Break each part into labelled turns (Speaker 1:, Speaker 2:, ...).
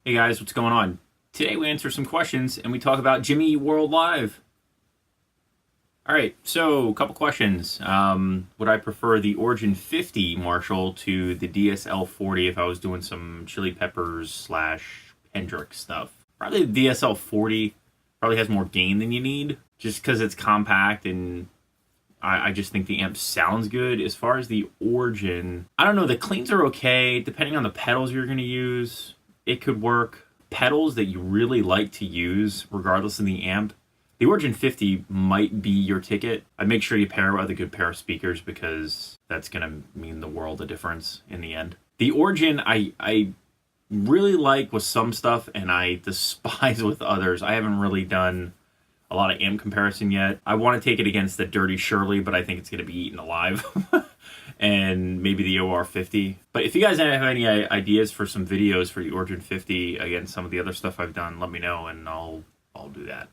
Speaker 1: Hey guys, what's going on? Today we answer some questions and we talk about Jimmy Eat World Live. Alright, so a couple questions. Would I prefer the Origin 50 Marshall to the DSL 40 if I was doing some Chili Peppers / Hendrix stuff? Probably the DSL 40 probably has more gain than you need, just because it's compact and I just think the amp sounds good. As far as the Origin, I don't know, the cleans are okay, depending on the pedals you're going to use. It could work. Pedals that you really like to use, regardless of the amp, the Origin 50 might be your ticket. I'd make sure you pair it with a good pair of speakers because that's going to mean the world of difference in the end. The Origin, I really like with some stuff, and I despise with others. I haven't really done a lot of amp comparison yet. I want to take it against the Dirty Shirley, but I think it's going to be eaten alive. And maybe the OR50. But if you guys have any ideas for some videos for the Origin 50 against some of the other stuff I've done, let me know and I'll do that.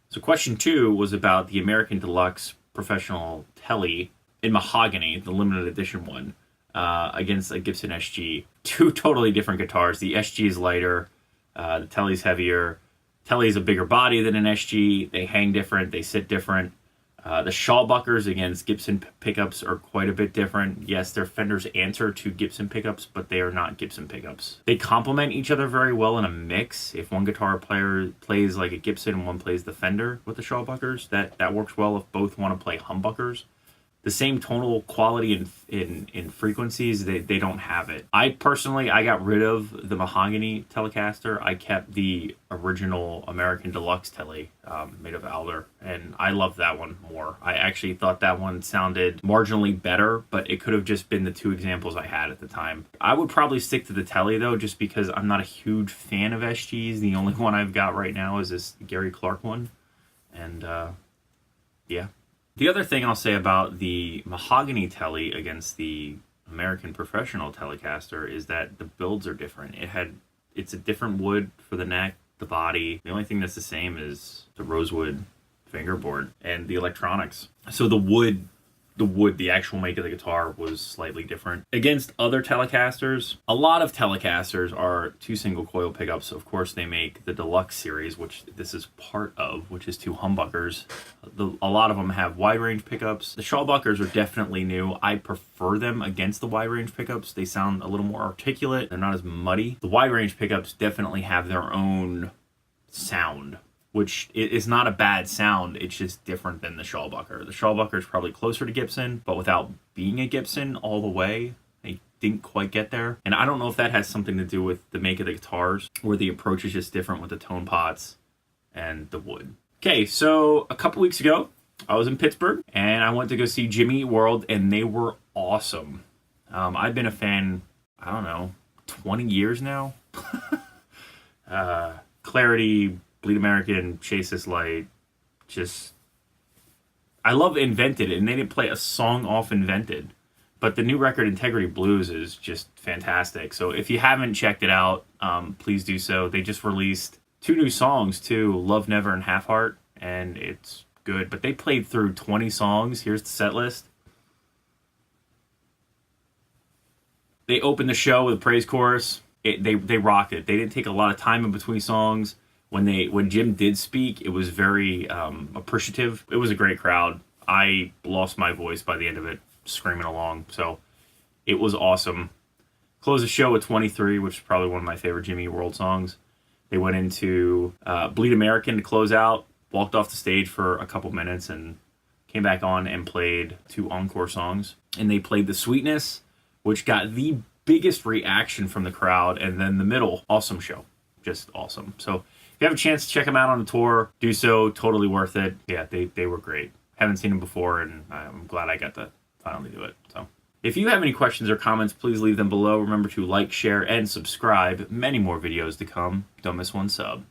Speaker 1: So question 2 was about the American Deluxe Professional Tele in mahogany, the limited edition one, against a Gibson SG. Two totally different guitars. The SG is lighter, the Tele's heavier. Tele is a bigger body than an SG. They hang different, they sit different. The shawbuckers against Gibson pickups are quite a bit different. Yes, they're Fender's answer to Gibson pickups, but they are not Gibson pickups. They complement each other very well in a mix. If one guitar player plays like a Gibson and one plays the Fender with the shawbuckers, that works well if both want to play humbuckers. The same tonal quality in frequencies, they don't have it. I personally got rid of the mahogany Telecaster. I kept the original American Deluxe Tele made of alder, and I love that one more. I actually thought that one sounded marginally better, but it could have just been the two examples I had at the time. I would probably stick to the Tele though, just because I'm not a huge fan of SGs. The only one I've got right now is this Gary Clark one, and yeah. The other thing I'll say about the mahogany Tele against the American Professional Telecaster is that the builds are different. It's a different wood for the neck, the body. The only thing that's the same is the rosewood fingerboard and the electronics. So the wood, the actual make of the guitar was slightly different. Against other Telecasters, a lot of Telecasters are 2 single coil pickups. Of course, they make the Deluxe series, which this is part of, which is 2 humbuckers. A lot of them have wide range pickups. The shawbuckers are definitely new. I prefer them against the wide range pickups. They sound a little more articulate. They're not as muddy. The wide range pickups definitely have their own sound, which is not a bad sound. It's just different than the shawbucker. The shawbucker is probably closer to Gibson, but without being a Gibson all the way, they didn't quite get there. And I don't know if that has something to do with the make of the guitars, or the approach is just different with the tone pots and the wood. Okay, so a couple weeks ago, I was in Pittsburgh, and I went to go see Jimmy Eat World, and they were awesome. I've been a fan, I don't know, 20 years now? Clarity, Bleed American, Chase This Light, I love Invented, and they didn't play a song off Invented, but the new record Integrity Blues is just fantastic. So if you haven't checked it out, please do so. They just released 2 new songs too, Love Never and Half Heart, and it's good, but they played through 20 songs. Here's the set list. They opened the show with a praise chorus. They rocked it. They didn't take a lot of time in between songs. When Jim did speak, it was very appreciative. It was a great crowd. I lost my voice by the end of it, screaming along. So it was awesome. Closed the show with 23, which is probably one of my favorite Jimmy Eat World songs. They went into Bleed American to close out, walked off the stage for a couple minutes, and came back on and played 2 encore songs. And they played The Sweetness, which got the biggest reaction from the crowd. And then the middle, awesome show. Just awesome. So if you have a chance to check them out on the tour, do so. Totally worth it. Yeah, they were great. Haven't seen them before, and I'm glad I got to finally do it. So if you have any questions or comments, please leave them below. Remember to like, share, and subscribe. Many more videos to come. Don't miss one sub.